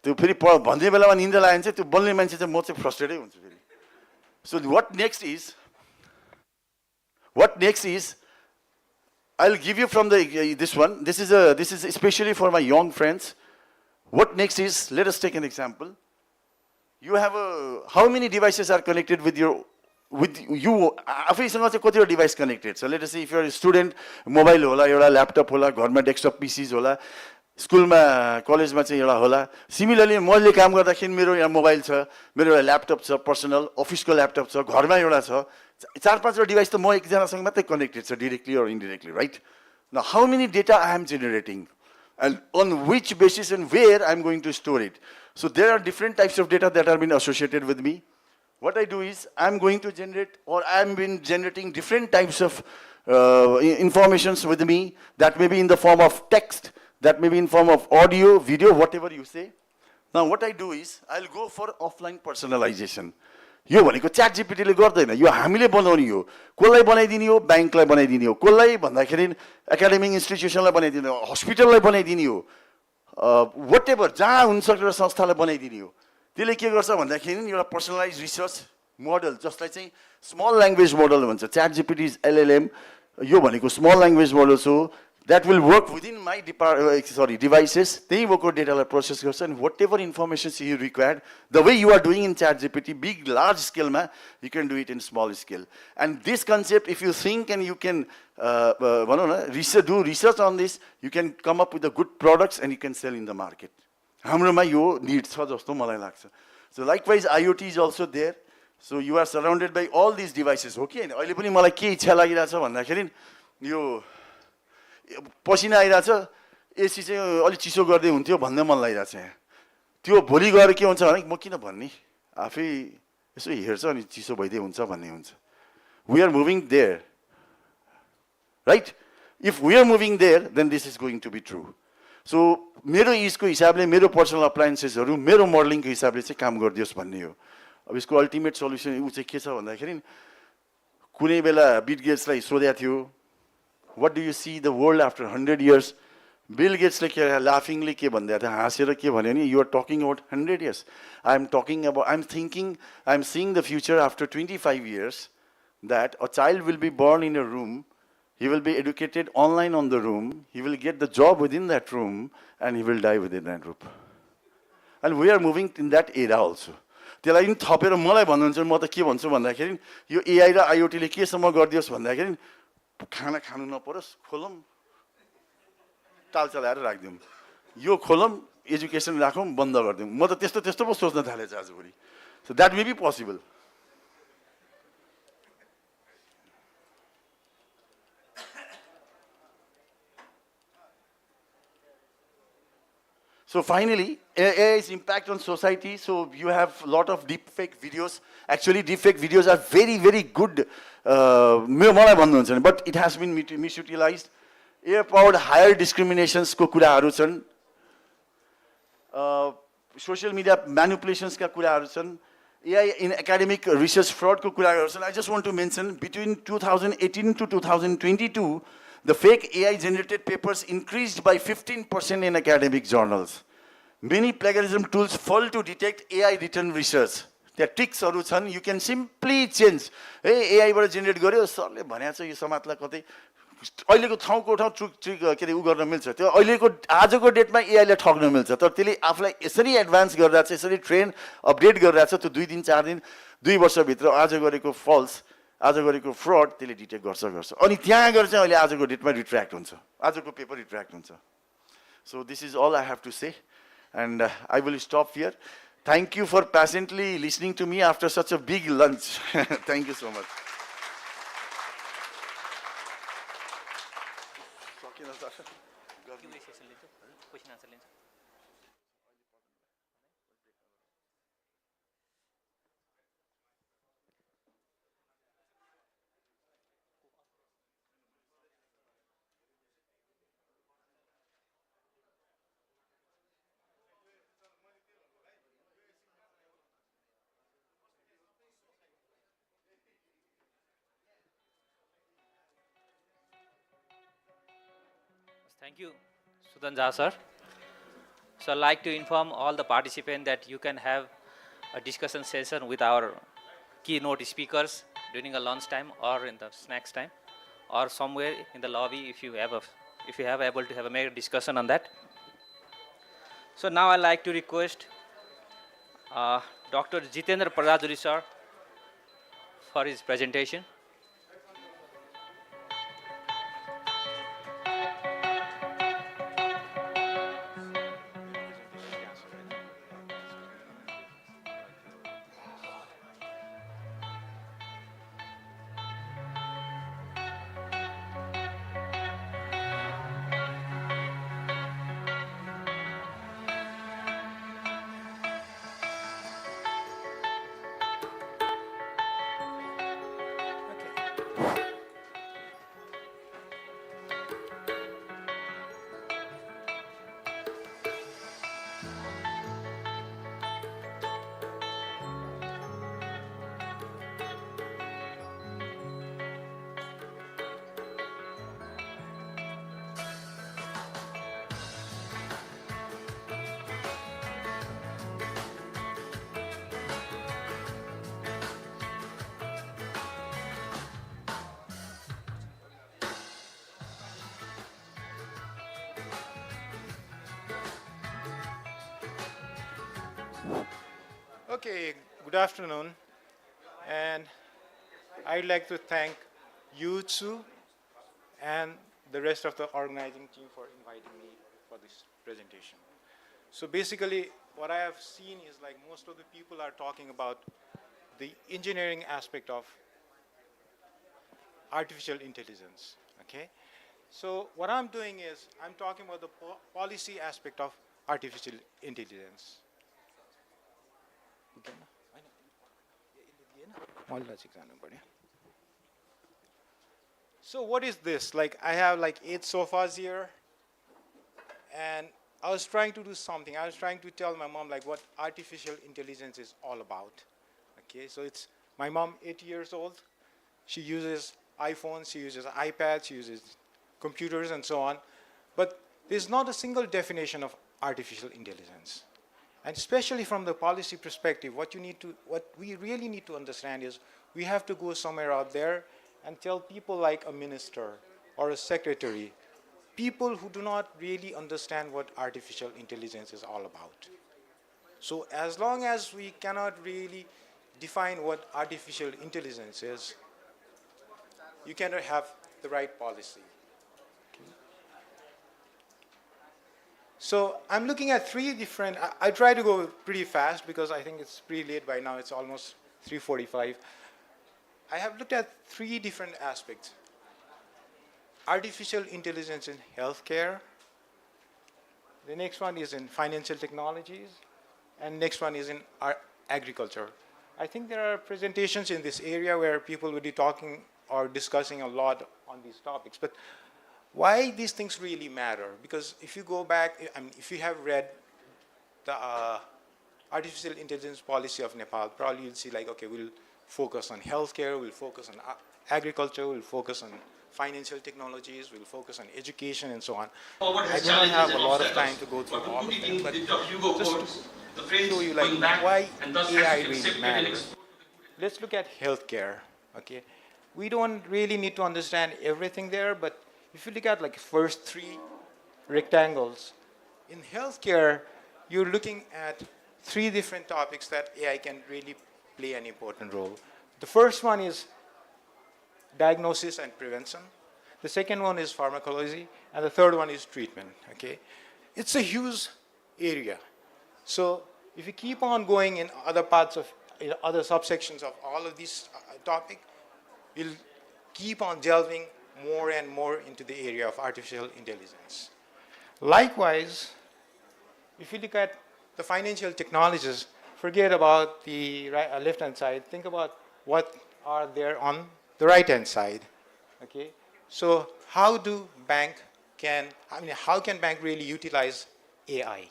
त्यो फेरि भन्ने बेलामा निन्दा लाग्यो भने चाहिँ त्यो बोल्ने मान्छे चाहिँ म चाहिँ फ्रस्ट्रेटै हुन्छु फेरि. So what next is I'll give you from this one. This is especially for my young friends. What next is, let us take an example. You have how many devices are connected with you? आफैसँग चाहिँ कतिवटा device connected. So let us say if you're a student, mobile होला, एउटा laptop होला, घरमा desktop PCs होला. स्कुलमा कलेजमा चाहिँ एउटा होला सिमिलरली मैले काम गर्दाखेरि मेरो यहाँ मोबाइल छ मेरो एउटा ल्यापटप छ पर्सनल अफिसको ल्यापटप छ घरमा एउटा छ 4-5 डिभाइस त म एकजनासँग मात्रै कनेक्टेड छ directly or indirectly right now how many data I am generating and on which basis and where I'm going to store it. So there are different types of data that are been associated with me. What I do is I'm going to generate or I'm been generating different types of informations with me that may be in the form of text, that may be in form of audio, video, whatever you say. Now what I do is I'll go for offline personalization. यो भनेको chat जीपीटीले गर्दैन यो हामीले बनाउने हो कसलाई बनाइदिने हो बैंकलाई बनाइदिने हो कसलाई भन्दाखेरि एकाडेमिक इन्स्टिट्युसनलाई बनाइदिने हो हस्पिटललाई बनाइदिने हो व्हाटएभर जहाँ हुन्छ एउटा संस्थालाई बनाइदिने हो त्यसले के गर्छ भन्दाखेरि एउटा पर्सनलाइज रिसर्च मोडल जसलाई चाहिँ स्मल ल्याङ्ग्वेज मोडल भन्छ च्याट जीपीटी इज एलएलएम यो भनेको स्मल ल्याङ्ग्वेज मोडल्स हो that will work within my devices त्यही भएको डेटालाई प्रोसेस गर्छ and whatever information you required the way you are doing in chat gpt big large scale ma you can do it in small scale and this concept if you think and you can do research on this you can come up with the good products and you can sell in the market हाम्रोमा यो need छ जस्तो मलाई लाग्छ so likewise iot is also there so you are surrounded by all these devices हो कि हैन अहिले पनि मलाई के इच्छा लागिरहेछ भन्दाखेरि यो पसिना आइराछ एसी चाहिँ अलि चिसो गर्दै हुन्थ्यो भन्ने मन लागिराछ त्यो भोलि गएर के हुन्छ भने म किन भन्ने आफै यसो हेर्छ अनि चिसो भइदै हुन्छ भन्ने हुन्छ we are moving there right if we are moving there then this is going to be true so मेरो इजको हिसाबले मेरो पर्सनल अप्लायन्सेसहरु मेरो मोडलिङको हिसाबले चाहिँ काम गरिदियोस् भन्ने हो अब यसको अल्टिमेट सल्युसन उ चाहिँ के छ भन्दाखेरि कुनै बेला बिल गेट्सलाई सोध्या थियो what do you see the world after 100 years Bill Gates laughingly ke bhandeya tha hasera ke bhanyo ni you are talking about 100 years I'm seeing the future after 25 years that a child will be born in a room he will be educated online on the room he will get the job within that room and he will die within that room and we are moving in that era also त्यसलाई नि थपेर मलाई भन्नुहुन्छ म त के भन्छु भन्दाखेरि यो AI र IoT ले के सम्म गर्दियोस् भन्दाखेरि खाना खानु नपरोस् खोलम ताल चलाएर राख्दिउँ यो खोलम एजुकेसन राखौँ बन्द गर्दिउँ म त त्यस्तो त्यस्तो पो सोच्न थालेछ आजभोलि so that may be possible So finally, AI's impact on society. So you have a lot of deep fake videos. Actually, deep fake videos are very, very good. But it has been misutilized. AI-powered higher discriminations ko kuraharu chan. Social media manipulations ka kuraharu chan. AI in academic research fraud ko kuraharu chan. I just want to mention between 2018 to 2022. The fake AI-generated papers increased by 15% in academic journals. Many plagiarism tools fail to detect AI-written research. There are tricks you can simply change. Hey, AI generate गर्यो सरले भनेको छ यो समाजलाई कतै अहिलेको ठाउँको ठाउँ trick के उ गर्न मिल्छ त्यो अहिलेको आजको डेटमा AI ले ठग्न मिल्छ तर त्यसले आफुलाई यसरी एडभान्स गर्दा चाहिँ यसरी ट्रेन अपडेट गरिरहेको छ त्यो 2 दिन 4 दिन 2 वर्ष भित्र आज गरेको फल्स आज गरेको फ्रड त्यसले डिटेक्ट गर्छ अनि त्यहाँ गएर चाहिँ अहिले आजको डेटमा रिट्र्याक्ट हुन्छ आजको पेपर रिट्र्याक्ट हुन्छ so this is all I have to say and I will stop here thank you for patiently listening to me after such a big lunch thank you so much Thank you, Sudan Jha sir. So I'd like to inform all the participants that you can have a discussion session with our keynote speakers during a lunch time or in the snacks time or somewhere in the lobby if you have able to have a major discussion on that. So now I'd like to request Dr. Jitendra Pradajuri sir for his presentation. Okay, good afternoon, and I'd like to thank you two and the rest of the organizing team for inviting me for this presentation. So basically, what I have seen is like most of the people are talking about the engineering aspect of artificial intelligence, okay? So what I'm doing is I'm talking about the policy aspect of artificial intelligence. So what is this? Like I have like 8 sofas here, and I was trying to do something. I was trying to tell my mom like what artificial intelligence is all about. Okay, so it's my mom, 80 years old. She uses iPhones, she uses iPads, she uses computers and so on. But there's not a single definition of artificial intelligence. And especially from the policy perspective, what we really need to understand is we have to go somewhere out there and tell people like a minister or a secretary, people who do not really understand what artificial intelligence is all about. So as long as we cannot really define what artificial intelligence is, you cannot have the right policy. So I'm looking at 3 different, I try to go pretty fast because I think it's pretty late by now, it's almost 3:45. I have looked at 3 different aspects. Artificial intelligence in healthcare, the next one is in financial technologies, and next one is in agriculture. I think there are presentations in this area where people will be talking or discussing a lot on these topics, but why these things really matter? Because if you go back, I mean, if you have read the artificial intelligence policy of Nepal, probably you'll see like, okay, we'll focus on healthcare, we'll focus on agriculture, we'll focus on financial technologies, we'll focus on education and so on. I don't have a lot of time to go through all of them, but just to show you like why AI really matters. Let's look at healthcare, okay? We don't really need to understand everything there, but if you look at like first 3 rectangles, in healthcare, you're looking at 3 different topics that AI can really play an important role. The first one is diagnosis and prevention. The second one is pharmacology, and the third one is treatment, okay? It's a huge area. So if you keep on going in other parts of, other subsections of all of these topics, you'll keep on delving more and more into the area of artificial intelligence. Likewise, if you look at the financial technologies, forget about the left-hand side, think about what are there on the right-hand side, okay? So how can bank really utilize AI,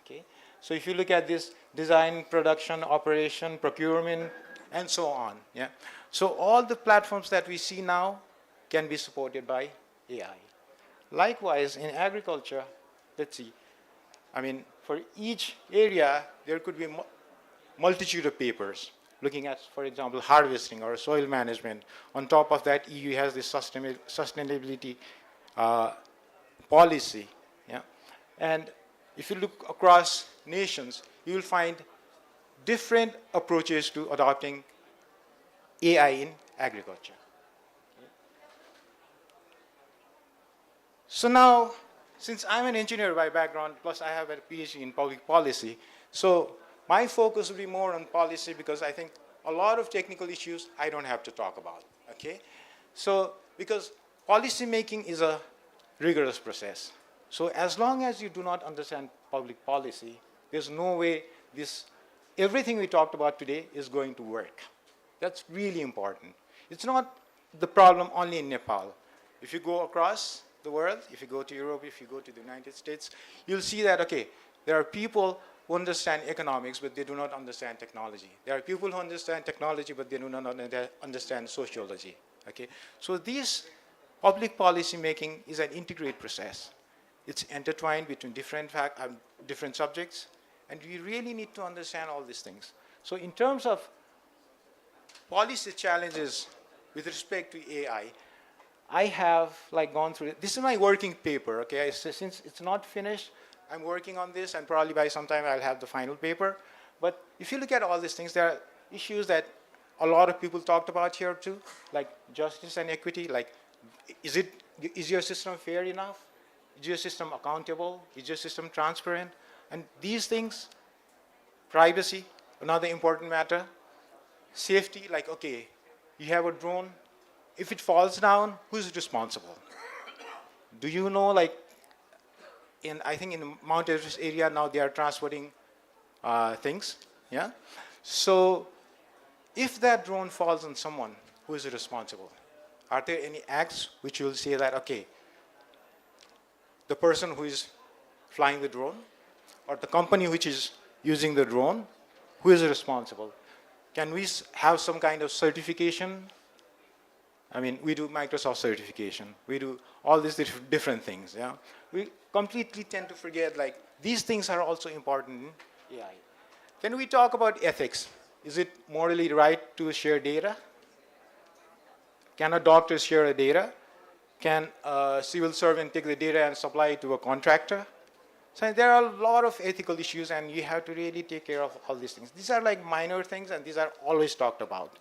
okay? So if you look at this design, production, operation, procurement, and so on, yeah? So all the platforms that we see now can be supported by AI. Likewise, in agriculture, let's see, I mean, for each area, there could be multitude of papers looking at, for example, harvesting or soil management. On top of that, EU has this sustainability policy. Yeah? And if you look across nations, you will find different approaches to adopting AI in agriculture. So now, since I'm an engineer by background, plus I have a PhD in public policy, so my focus will be more on policy because I think a lot of technical issues I don't have to talk about, okay? So, because policy making is a rigorous process. So as long as you do not understand public policy, there's no way everything we talked about today is going to work. That's really important. It's not the problem only in Nepal. If you go across the world, if you go to Europe, if you go to the United States, you'll see that, okay, there are people who understand economics, but they do not understand technology. There are people who understand technology, but they do not understand sociology, okay? So this public policy making is an integrated process. It's intertwined between different subjects, and we really need to understand all these things. So in terms of policy challenges with respect to AI, I have like gone through it. This is my working paper, okay? Since it's not finished, I'm working on this, and probably by some time I'll have the final paper. But if you look at all these things, there are issues that a lot of people talked about here too, like justice and equity. Like, is your system fair enough? Is your system accountable? Is your system transparent? And these things, privacy, another important matter. Safety, like, okay, you have a drone. If it falls down, who's responsible? Do you know, like, I think in the Mount Everest area now they are transporting things, yeah? So if that drone falls on someone, who is responsible? Are there any acts which will say that, okay, the person who is flying the drone or the company which is using the drone, who is responsible? Can we have some kind of certification? I mean, we do Microsoft certification. We do all these different things, yeah? We completely tend to forget, like, these things are also important in AI. Then we talk about ethics. Is it morally right to share data? Can a doctor share a data? Can a civil servant take the data and supply it to a contractor? So there are a lot of ethical issues, and you have to really take care of all these things. These are like minor things, and these are always talked about.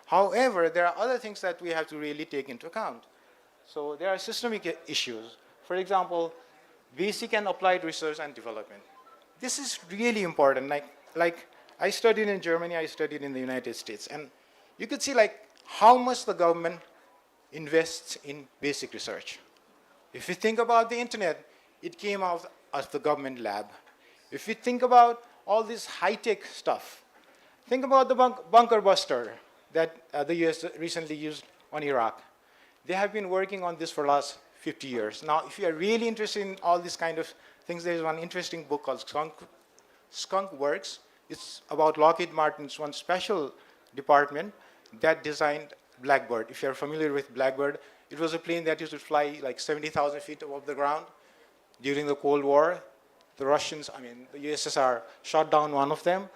However, there are other things that we have to really take into account. So there are systemic issues. For example, basic and applied research and development. This is really important. Like I studied in Germany, I studied in the United States, and you could see like how much the government invests in basic research. If you think about the internet, it came out of the government lab. If you think about all this high-tech stuff, think about the bunker buster that the US recently used on Iraq. They have been working on this for the last 50 years. Now, if you are really interested in all these kind of things, there's one interesting book called Skunk Works. It's about Lockheed Martin's one special department that designed Blackbird. If you're familiar with Blackbird, it was a plane that used to fly like 70,000 feet above the ground. During the Cold War, the Russians, the USSR shot down one of them.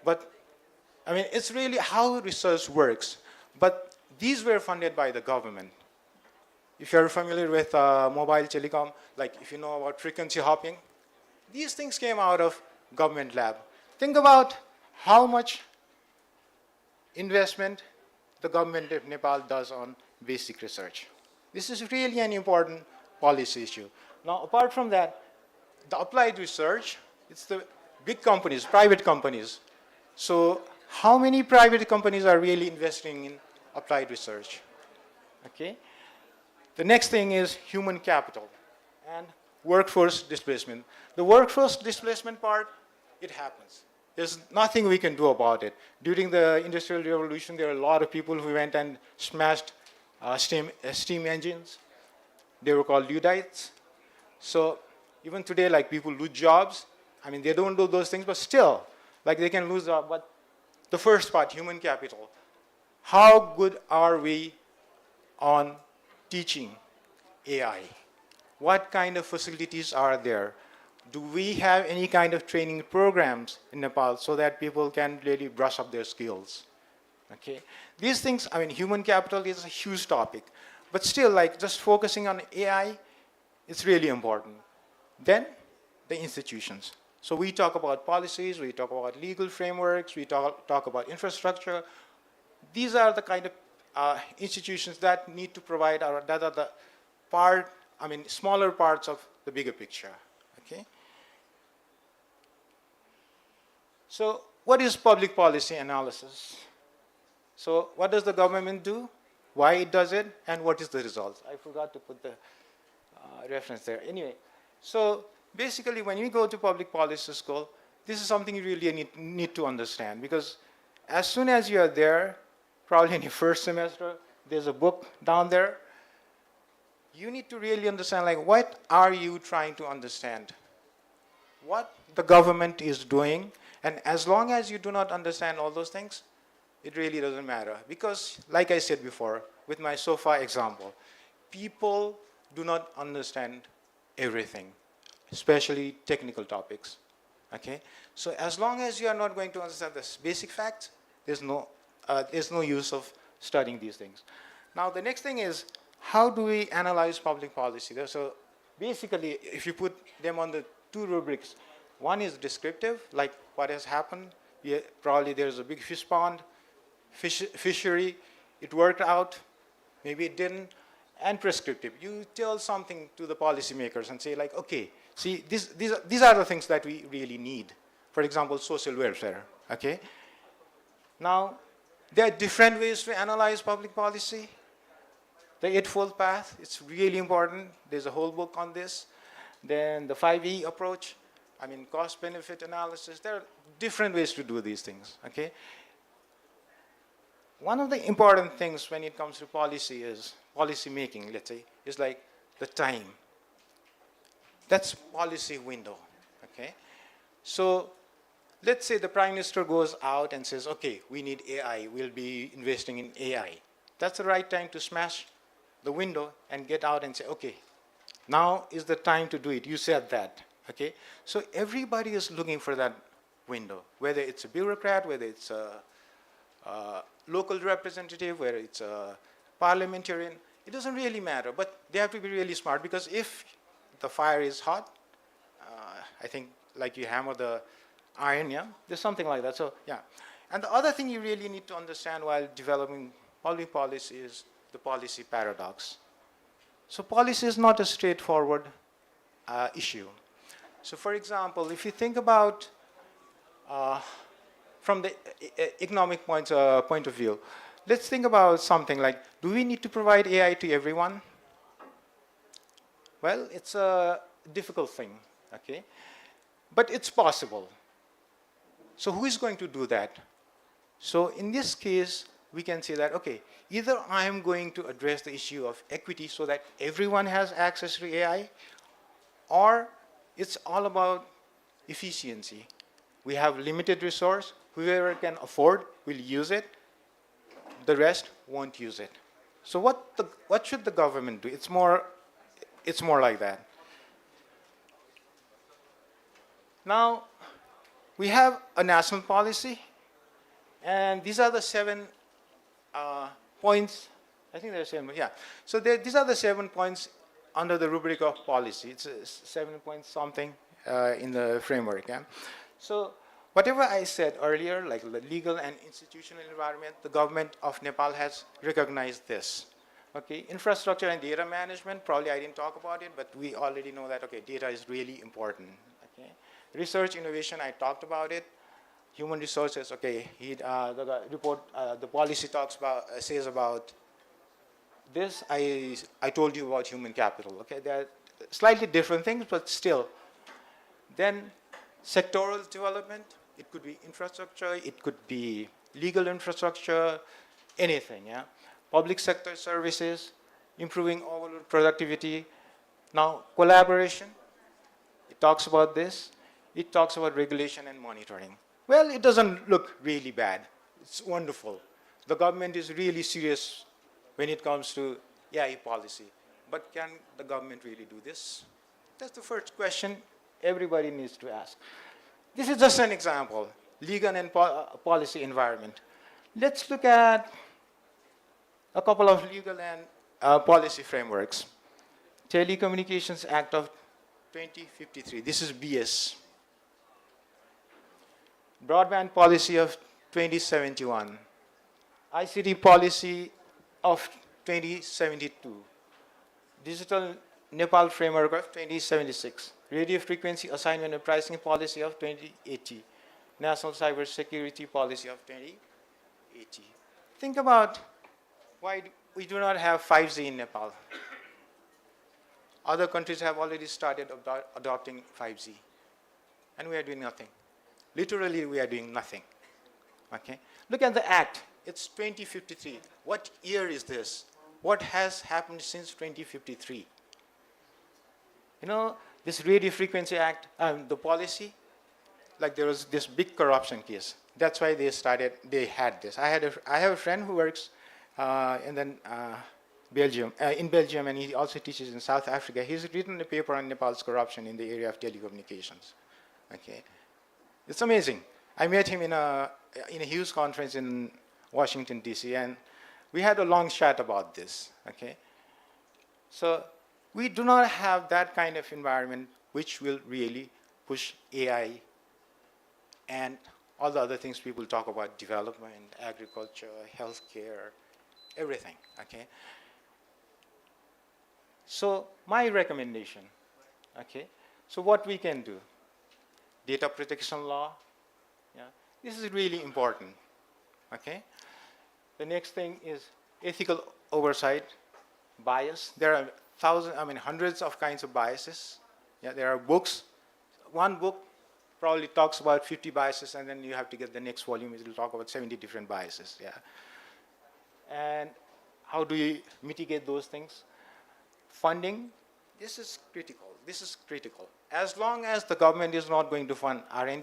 But, it's really how research works. But these were funded by the government. If you're familiar with mobile telecom, like if you know about frequency hopping, these things came out of government lab. Think about how much investment the government of Nepal does on basic research. This is really an important policy issue. Now, apart from that, the applied research, it's the big companies, private companies. So how many private companies are really investing in applied research? Okay. The next thing is human capital and workforce displacement. The workforce displacement part, it happens. There's nothing we can do about it. During the Industrial Revolution, there were a lot of people who went and smashed steam engines. They were called Luddites. So even today, like people lose jobs. They don't do those things, but still, like they can lose jobs. But the first part, human capital. How good are we on teaching AI? What kind of facilities are there? Do we have any kind of training programs in Nepal so that people can really brush up their skills? Okay. These things, human capital is a huge topic. But still, like just focusing on AI, it's really important. Then, the institutions. So we talk about policies, we talk about legal frameworks, we talk about infrastructure. These are the kind of institutions that need to provide, that are the smaller parts of the bigger picture. Okay. So what is public policy analysis? So what does the government do? Why it does it? And what is the result? I forgot to put the reference there. Anyway, so basically when you go to public policy school, this is something you really need to understand, because as soon as you are there, probably in your first semester, there's a book down there. You need to really understand, like, what are you trying to understand? What the government is doing, and as long as you do not understand all those things, it really doesn't matter. Because, like I said before, with my SOFA example, people do not understand everything, especially technical topics. Okay? So as long as you are not going to understand this basic facts, there's no use of studying these things. Now, the next thing is, how do we analyze public policy? So basically, if you put them on the two rubrics, one is descriptive, like what has happened. Yeah, probably there's a big fish pond, fishery, it worked out, maybe it didn't, and prescriptive. You tell something to the policymakers and say like, okay, see, these are the things that we really need. For example, social welfare, okay? Now, there are different ways to analyze public policy. The Eightfold Path, it's really important. There's a whole book on this. Then the 5E approach, I mean, cost-benefit analysis. There are different ways to do these things, okay? One of the important things when it comes to policy is, policy making, let's say, is like the time. That's policy window, okay? So let's say the Prime Minister goes out and says, okay, we need AI, we'll be investing in AI. That's the right time to smash the window and get out and say, okay, now is the time to do it. You said that, okay? So everybody is looking for that window, whether it's a bureaucrat, whether it's a local representative, whether it's a parliamentarian, it doesn't really matter, but they have to be really smart, because if the fire is hot, I think like you hammer the iron, yeah? There's something like that, so yeah. And the other thing you really need to understand while developing public policy is the policy paradox. So policy is not a straightforward issue. So for example, if you think about from the economic point of view, let's think about something like, do we need to provide AI to everyone? Well, it's a difficult thing, okay? But it's possible. So who is going to do that? So in this case, we can say that, okay, either I am going to address the issue of equity so that everyone has access to AI, or it's all about efficiency. We have limited resource, whoever can afford will use it, the rest won't use it. So what should the government do? It's more like that. Now, we have a national policy, and these are the 7 points. I think there are 7, yeah. So these are the 7 points under the rubric of policy. It's 7 point something in the framework, yeah. So whatever I said earlier, like the legal and institutional environment, the government of Nepal has recognized this. Okay, infrastructure and data management, probably I didn't talk about it, but we already know that, okay, data is really important. Okay. Research, innovation, I talked about it. Human resources, okay, the report, the policy says about this. I told you about human capital, okay? They're slightly different things, but still. Then sectoral development, it could be infrastructure, it could be legal infrastructure, anything, yeah? Public sector services, improving overall productivity. Now, collaboration, it talks about this. It talks about regulation and monitoring. Well, it doesn't look really bad. It's wonderful. The government is really serious when it comes to AI policy. But can the government really do this? That's the first question everybody needs to ask. This is just an example, legal and policy environment. Let's look at a couple of legal and policy frameworks. Telecommunications Act of 2053, this is BS. Broadband policy of 2071. ICT policy of 2072. Digital Nepal framework of 2076. Radio frequency assignment and pricing policy of 2080. National cyber security policy of 2080. Think about why we do not have 5G in Nepal. Other countries have already started adopting 5G, and we are doing nothing. Literally, we are doing nothing. Okay? Look at the act. It's 2053. What year is this? What has happened since 2053? You know, this Radio Frequency Act, the policy, like there was this big corruption case. That's why they had this. I have a friend who works in Belgium, and he also teaches in South Africa. He's written a paper on Nepal's corruption in the area of telecommunications. Okay. It's amazing. I met him in a huge conference in Washington, D.C., and we had a long chat about this, okay? So we do not have that kind of environment which will really push AI and all the other things people talk about, development, agriculture, healthcare, everything, okay? So my recommendation, okay? So what we can do, data protection law, yeah, this is really important, okay? The next thing is ethical oversight, bias. There are hundreds of kinds of biases. Yeah, there are books. One book probably talks about 50 biases, and then you have to get the next volume, it will talk about 70 different biases, yeah. And how do you mitigate those things? Funding, this is critical. This is critical. As long as the government is not going to fund R&D,